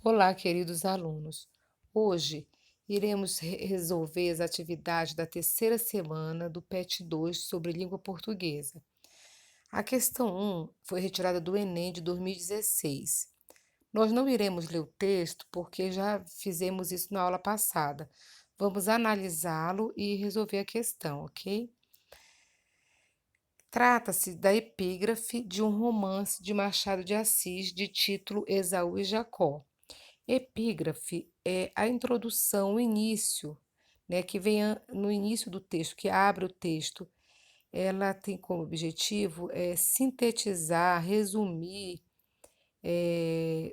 Olá, queridos alunos. Hoje iremos resolver as atividades da terceira semana do PET 2 sobre língua portuguesa. A questão 1 foi retirada do Enem de 2016. Nós não iremos ler o texto porque já fizemos isso na aula passada. Vamos analisá-lo e resolver a questão, ok? Trata-se da epígrafe de um romance de Machado de Assis de título Esaú e Jacó. Epígrafe é a introdução, o início, né, que vem no início do texto, que abre o texto. Ela tem como objetivo sintetizar, resumir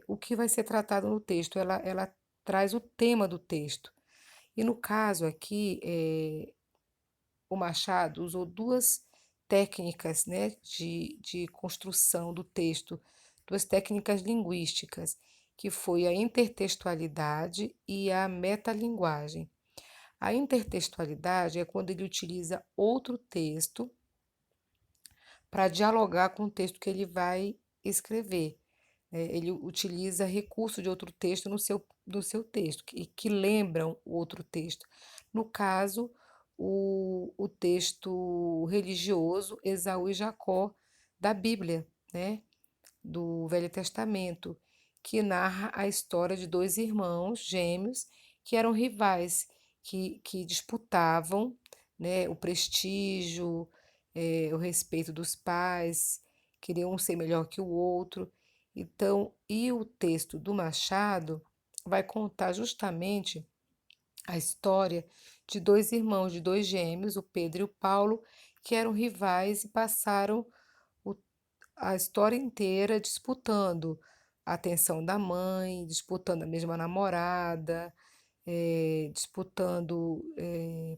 o que vai ser tratado no texto. Ela traz o tema do texto. E no caso aqui, o Machado usou duas técnicas, né, de construção do texto, duas técnicas linguísticas, que foi a intertextualidade e a metalinguagem. A intertextualidade é quando ele utiliza outro texto para dialogar com o texto que ele vai escrever. Ele utiliza recurso de outro texto no seu texto, que lembram o outro texto. No caso, o texto religioso Esaú e Jacó da Bíblia, né, do Velho Testamento, que narra a história de dois irmãos gêmeos que eram rivais, que disputavam, né, o prestígio, o respeito dos pais, queriam um ser melhor que o outro. Então, e o texto do Machado vai contar justamente a história de dois irmãos, de dois gêmeos, o Pedro e o Paulo, que eram rivais e passaram o a história inteira disputando a atenção da mãe, disputando a mesma namorada, disputando,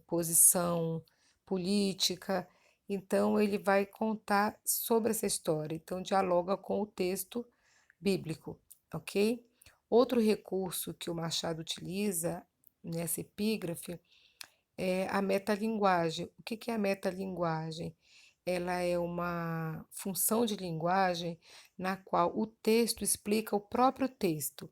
posição política. Então, ele vai contar sobre essa história. Então, dialoga com o texto bíblico, ok? Outro recurso que o Machado utiliza nessa epígrafe é a metalinguagem. O que que é a metalinguagem? Ela é uma função de linguagem na qual o texto explica o próprio texto.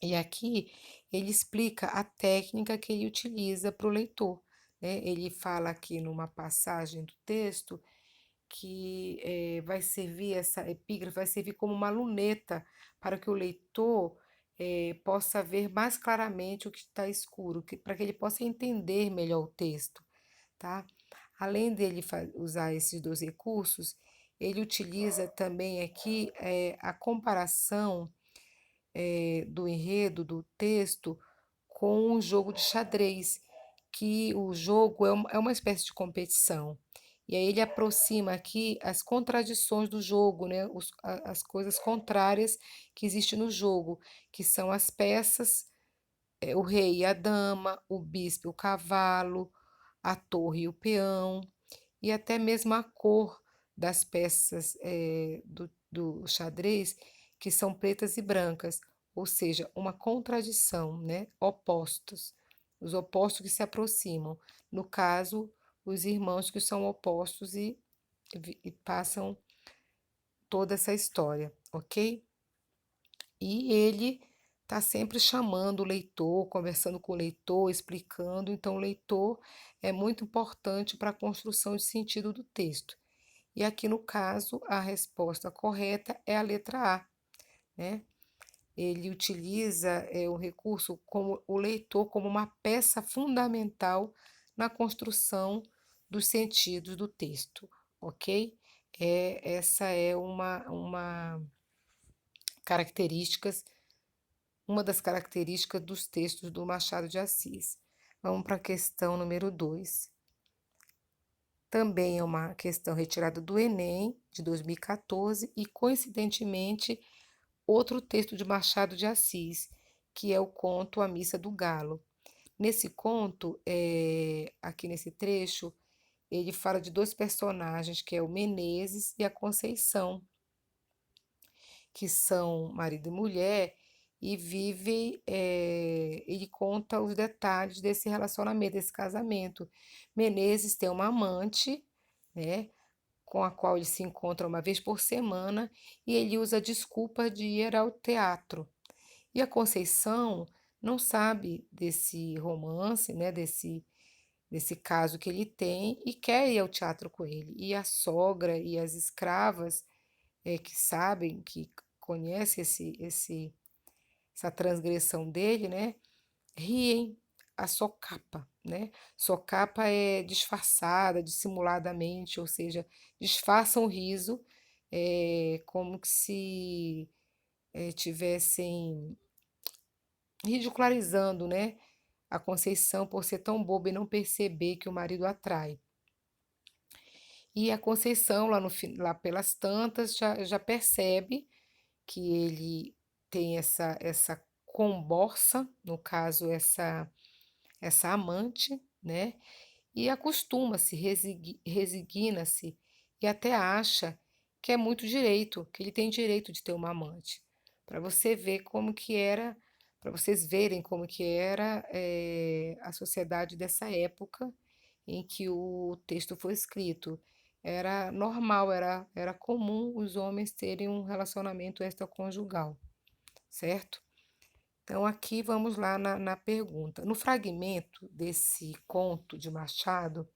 E aqui ele explica a técnica que ele utiliza para o leitor, né? Ele fala aqui numa passagem do texto que vai servir, essa epígrafe vai servir como uma luneta para que o leitor possa ver mais claramente o que está escuro, para que ele possa entender melhor o texto, tá? Além dele usar esses dois recursos, ele utiliza também aqui a comparação do enredo do texto com um jogo de xadrez, que o jogo é uma espécie de competição. E aí ele aproxima aqui as contradições do jogo, né? As coisas contrárias que existem no jogo, que são as peças, o rei e a dama, o bispo e o cavalo, a torre e o peão, e até mesmo a cor das peças do xadrez, que são pretas e brancas, ou seja, uma contradição, né? Opostos, os opostos que se aproximam. No caso, os irmãos que são opostos e passam toda essa história, ok? E ele está sempre chamando o leitor, conversando com o leitor, explicando. Então, o leitor é muito importante para a construção de sentido do texto. E aqui no caso, a resposta correta é a letra A, né? Ele utiliza o recurso como o leitor como uma peça fundamental na construção dos sentidos do texto, ok? Essa é características, uma das características dos textos do Machado de Assis. Vamos para a questão número 2. Também é uma questão retirada do Enem de 2014 e, coincidentemente, outro texto de Machado de Assis, que é o conto A Missa do Galo. Nesse conto, aqui nesse trecho, ele fala de dois personagens, que é o Menezes e a Conceição, que são marido e mulher, e ele conta os detalhes desse relacionamento, desse casamento. Menezes tem uma amante, né, com a qual ele se encontra uma vez por semana, e ele usa a desculpa de ir ao teatro. E a Conceição não sabe desse romance, né, desse caso que ele tem e quer ir ao teatro com ele. E a sogra e as escravas, que sabem, que conhecem essa transgressão dele, né, riem a socapa, né? Socapa é disfarçada, dissimuladamente, ou seja, disfarçam o riso, como que se tivessem ridicularizando, né, a Conceição por ser tão boba e não perceber que o marido atrai. E a Conceição, lá pelas tantas, já percebe que ele tem essa comborça, no caso, essa amante, né? E acostuma-se, resigna-se e até acha que é muito direito, que ele tem direito de ter uma amante. Para você ver como que era, para vocês verem como que era a sociedade dessa época em que o texto foi escrito. Era normal, era comum os homens terem um relacionamento extraconjugal, certo? Então, aqui vamos lá na pergunta. No fragmento desse conto de Machado,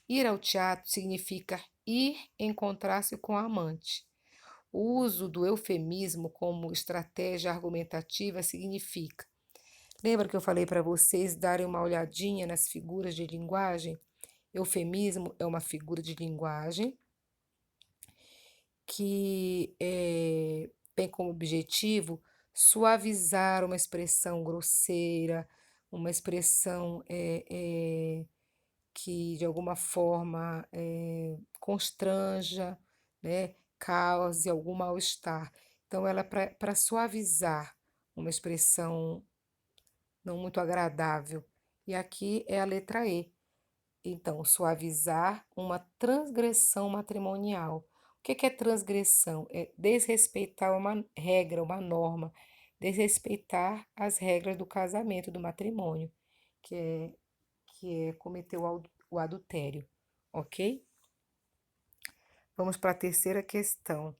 ir ao teatro significa ir encontrar-se com a amante. O uso do eufemismo como estratégia argumentativa significa. Lembra que eu falei para vocês darem uma olhadinha nas figuras de linguagem? Eufemismo é uma figura de linguagem que tem como objetivo suavizar uma expressão grosseira, uma expressão que de alguma forma constranja, né, cause algum mal-estar. Então, ela é para suavizar uma expressão não muito agradável. E aqui é a letra E. Então, suavizar uma transgressão matrimonial. O que é transgressão? É desrespeitar uma regra, uma norma, desrespeitar as regras do casamento, do matrimônio, que é cometer o adultério, ok? Vamos para a terceira questão,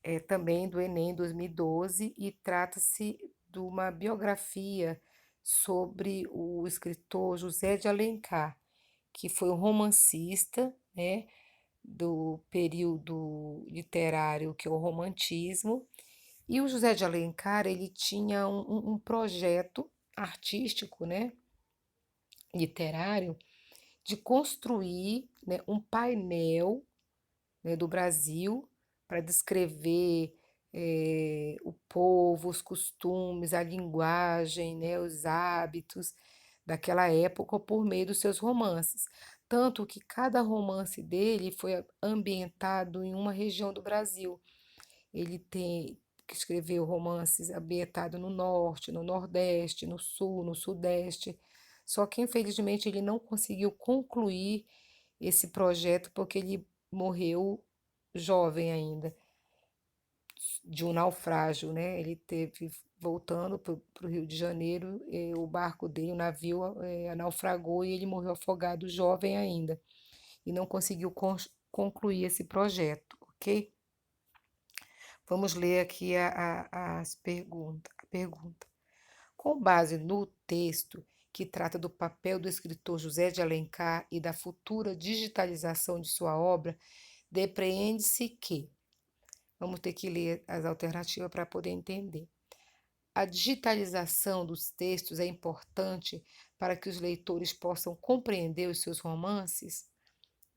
é também do Enem 2012 e trata-se de uma biografia sobre o escritor José de Alencar, que foi um romancista, né, do período literário que é o romantismo. E o José de Alencar, ele tinha um projeto artístico, né, literário, de construir, né, um painel, né, do Brasil para descrever o povo, os costumes, a linguagem, né, os hábitos daquela época por meio dos seus romances. Tanto que cada romance dele foi ambientado em uma região do Brasil. Ele tem que escreveu romances ambientados no norte, no nordeste, no sul, no sudeste. Só que infelizmente ele não conseguiu concluir esse projeto porque ele morreu jovem ainda, de um naufrágio, né? Ele teve, voltando para o Rio de Janeiro, o barco dele, o navio, naufragou e ele morreu afogado jovem ainda. E não conseguiu concluir esse projeto, ok? Vamos ler aqui a pergunta. Com base no texto que trata do papel do escritor José de Alencar e da futura digitalização de sua obra, depreende-se que, vamos ter que ler as alternativas para poder entender. A digitalização dos textos é importante para que os leitores possam compreender os seus romances?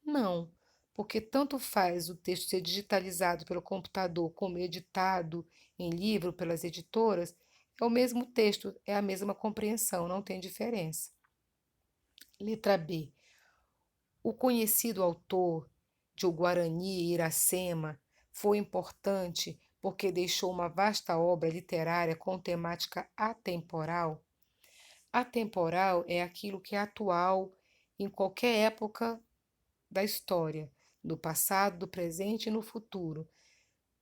Não, porque tanto faz o texto ser digitalizado pelo computador como editado em livro pelas editoras, é o mesmo texto, é a mesma compreensão, não tem diferença. Letra B. O conhecido autor de O Guarani e Iracema foi importante porque deixou uma vasta obra literária com temática atemporal. Atemporal é aquilo que é atual em qualquer época da história, no passado, do presente e no futuro.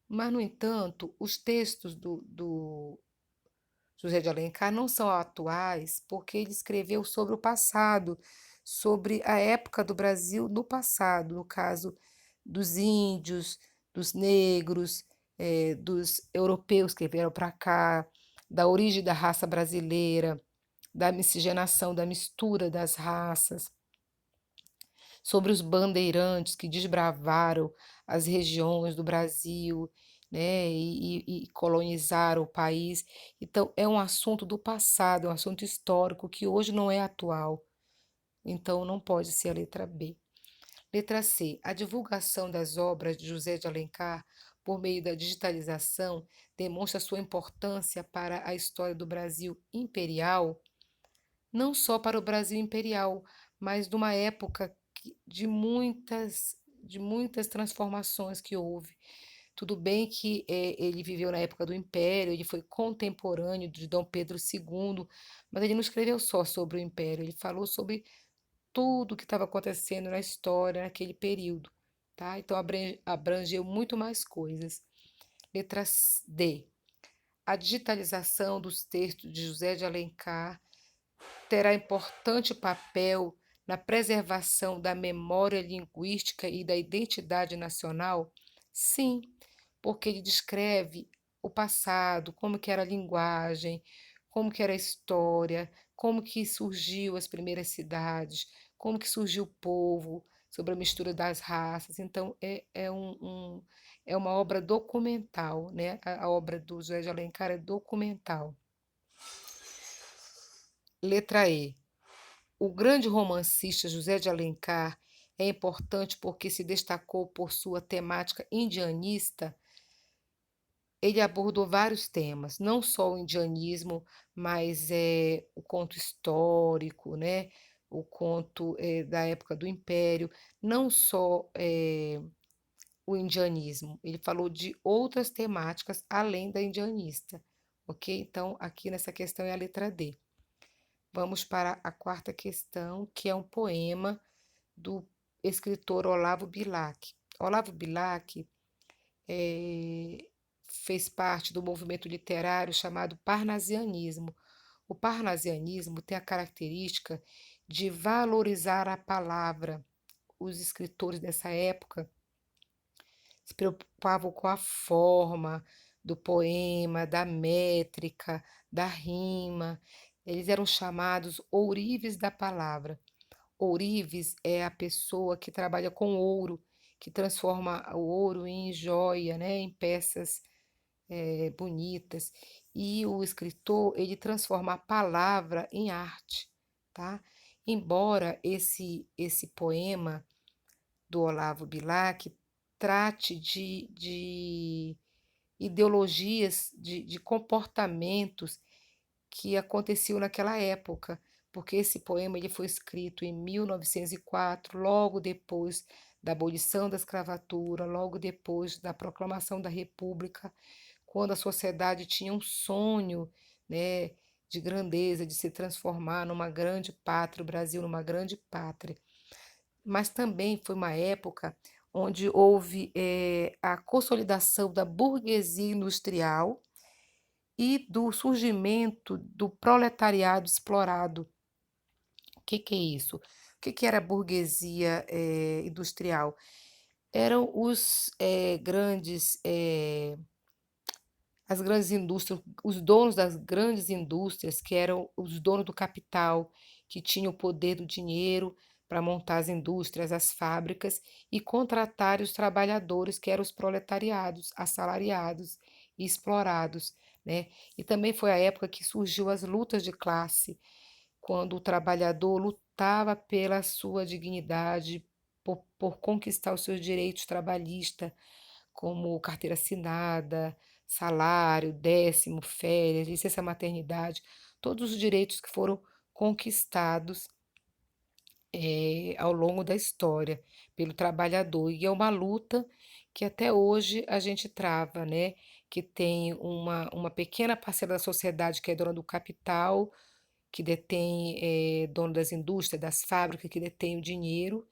Mas, no entanto, os textos do José de Alencar não são atuais porque ele escreveu sobre o passado, sobre a época do Brasil no passado, no caso dos índios, dos negros, dos europeus que vieram para cá, da origem da raça brasileira, da miscigenação, da mistura das raças, sobre os bandeirantes que desbravaram as regiões do Brasil, né, e colonizaram o país. Então, é um assunto do passado, é um assunto histórico que hoje não é atual, então não pode ser a letra B. Letra C. A divulgação das obras de José de Alencar por meio da digitalização demonstra sua importância para a história do Brasil imperial, não só para o Brasil imperial, mas de uma época de muitas transformações que houve. Tudo bem que ele viveu na época do Império, ele foi contemporâneo de Dom Pedro II, mas ele não escreveu só sobre o Império, ele falou sobre tudo o que estava acontecendo na história naquele período, tá? Então abrangeu muito mais coisas. Letra D. A digitalização dos textos de José de Alencar terá importante papel na preservação da memória linguística e da identidade nacional? Sim, porque ele descreve o passado, como que era a linguagem, como que era a história, como que surgiu as primeiras cidades, como que surgiu o povo, sobre a mistura das raças. Então, é uma obra documental, né? A obra do José de Alencar é documental. Letra E. O grande romancista José de Alencar é importante porque se destacou por sua temática indianista. Ele abordou vários temas, não só o indianismo, mas o conto histórico, né? O conto da época do Império, não só o indianismo, ele falou de outras temáticas além da indianista, ok? Então, aqui nessa questão é a letra D. Vamos para a quarta questão, que é um poema do escritor Olavo Bilac. Olavo Bilac fez parte do movimento literário chamado parnasianismo. O parnasianismo tem a característica de valorizar a palavra. Os escritores dessa época se preocupavam com a forma do poema, da métrica, da rima. Eles eram chamados ourives da palavra. Ourives é a pessoa que trabalha com ouro, que transforma o ouro em joia, né, em peças bonitas. E o escritor, ele transforma a palavra em arte, tá? Embora esse poema do Olavo Bilac trate de ideologias, de comportamentos que aconteciam naquela época, porque esse poema ele foi escrito em 1904, logo depois da abolição da escravatura, logo depois da proclamação da República, quando a sociedade tinha um sonho, né, de grandeza, de se transformar numa grande pátria, o Brasil numa grande pátria. Mas também foi uma época onde houve a consolidação da burguesia industrial e do surgimento do proletariado explorado. O que que é isso? O que que era a burguesia industrial? Eram as grandes indústrias, os donos das grandes indústrias, que eram os donos do capital, que tinham o poder do dinheiro para montar as indústrias, as fábricas e contratar os trabalhadores, que eram os proletariados, assalariados e explorados, né? E também foi a época que surgiu as lutas de classe, quando o trabalhador lutava pela sua dignidade, por conquistar os seus direitos trabalhistas, como carteira assinada, salário, décimo, férias, licença maternidade, todos os direitos que foram conquistados ao longo da história pelo trabalhador. E é uma luta que até hoje a gente trava, né? Que tem uma pequena parcela da sociedade que é dona do capital, que detém, dono das indústrias, das fábricas, que detém o dinheiro,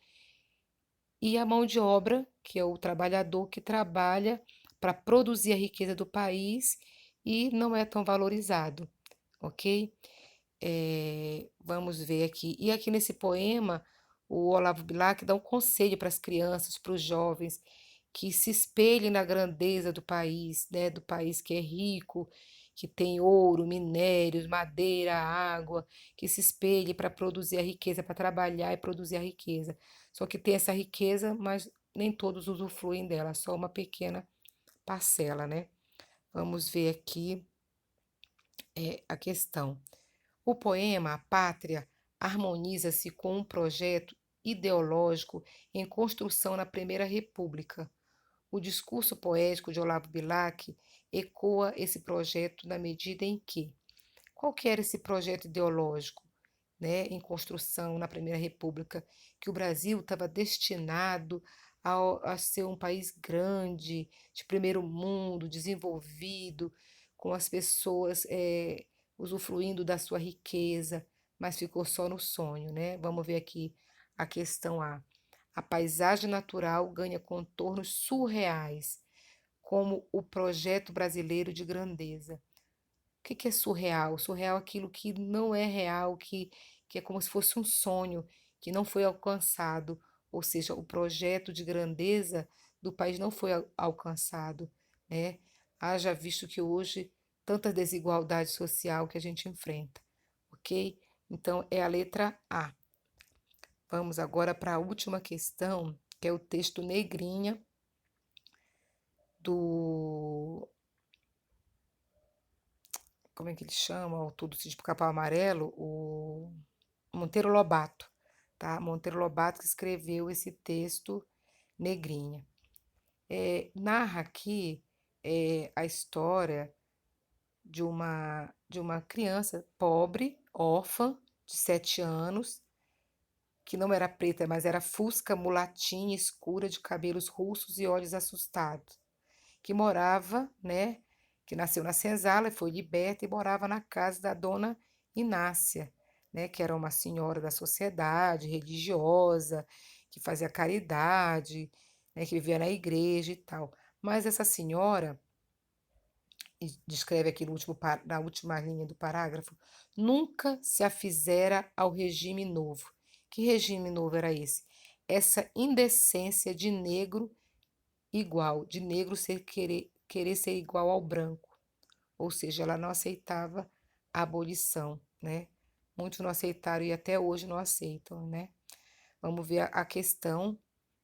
e a mão de obra, que é o trabalhador que trabalha para produzir a riqueza do país e não é tão valorizado, ok? Vamos ver aqui. E aqui nesse poema, o Olavo Bilac dá um conselho para as crianças, para os jovens, que se espelhem na grandeza do país, né? Do país que é rico, que tem ouro, minérios, madeira, água, que se espelhe para produzir a riqueza, para trabalhar e produzir a riqueza. Só que tem essa riqueza, mas nem todos usufruem dela, só uma pequena parcela, né? Vamos ver aqui a questão. O poema A Pátria harmoniza-se com um projeto ideológico em construção na Primeira República. O discurso poético de Olavo Bilac ecoa esse projeto na medida em que qual que era esse projeto ideológico, né, em construção na Primeira República, que o Brasil estava destinado a ser um país grande, de primeiro mundo, desenvolvido, com as pessoas usufruindo da sua riqueza, mas ficou só no sonho, né? Vamos ver aqui a questão A. A paisagem natural ganha contornos surreais, como o projeto brasileiro de grandeza. O que é surreal? Surreal é aquilo que não é real, que é como se fosse um sonho que não foi alcançado, ou seja, o projeto de grandeza do país não foi alcançado, né? Haja visto que hoje tanta desigualdade social que a gente enfrenta, ok? Então é a letra A. Vamos agora para a última questão, que é o texto Negrinha do como é que ele chama? O Tudo se de Capão Amarelo, o Monteiro Lobato, tá? Monteiro Lobato que escreveu esse texto Negrinha. Narra aqui a história de uma criança pobre, órfã, de 7 anos, que não era preta, mas era fusca, mulatinha, escura, de cabelos russos e olhos assustados, que morava, né, que nasceu na senzala e foi liberta e morava na casa da dona Inácia, né, que era uma senhora da sociedade, religiosa, que fazia caridade, né, que vivia na igreja e tal. Mas essa senhora, e descreve aqui na última linha do parágrafo, nunca se afizera ao regime novo. Que regime novo era esse? Essa indecência de negro igual, de negro querer ser igual ao branco, ou seja, ela não aceitava a abolição, né? Muitos não aceitaram e até hoje não aceitam, né? Vamos ver a questão,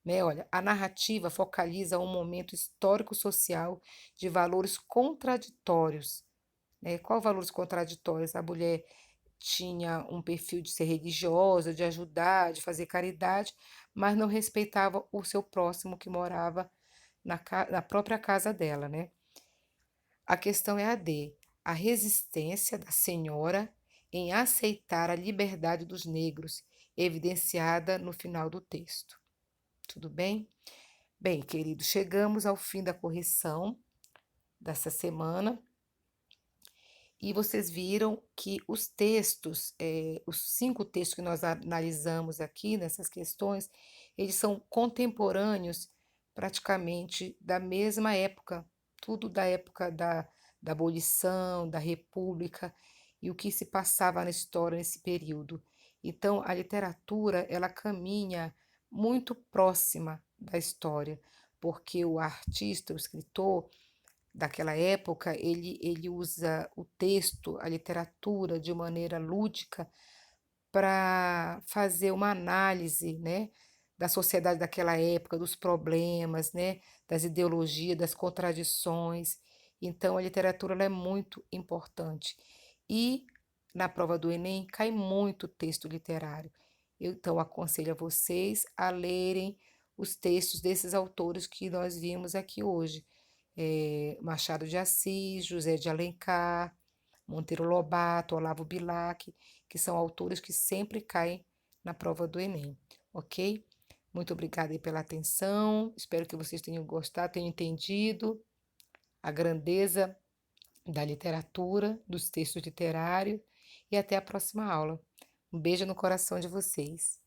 né? Olha, a narrativa focaliza um momento histórico-social de valores contraditórios, né? Qual valores contraditórios? A mulher tinha um perfil de ser religiosa, de ajudar, de fazer caridade, mas não respeitava o seu próximo que morava na própria casa dela, né? A questão é a D, a resistência da senhora em aceitar a liberdade dos negros, evidenciada no final do texto. Tudo bem? Bem, queridos, chegamos ao fim da correção dessa semana e vocês viram que os textos, os 5 textos que nós analisamos aqui nessas questões, eles são contemporâneos praticamente da mesma época, tudo da época da abolição, da república e o que se passava na história nesse período. Então, a literatura, ela caminha muito próxima da história, porque o artista, o escritor, daquela época, ele usa o texto, a literatura, de maneira lúdica para fazer uma análise, né, da sociedade daquela época, dos problemas, né, das ideologias, das contradições. Então, a literatura ela é muito importante. E na prova do Enem cai muito texto literário. Eu, então, aconselho a vocês a lerem os textos desses autores que nós vimos aqui hoje. Machado de Assis, José de Alencar, Monteiro Lobato, Olavo Bilac, que são autores que sempre caem na prova do Enem, ok? Muito obrigada aí pela atenção, espero que vocês tenham gostado, tenham entendido a grandeza da literatura, dos textos literários e até a próxima aula. Um beijo no coração de vocês.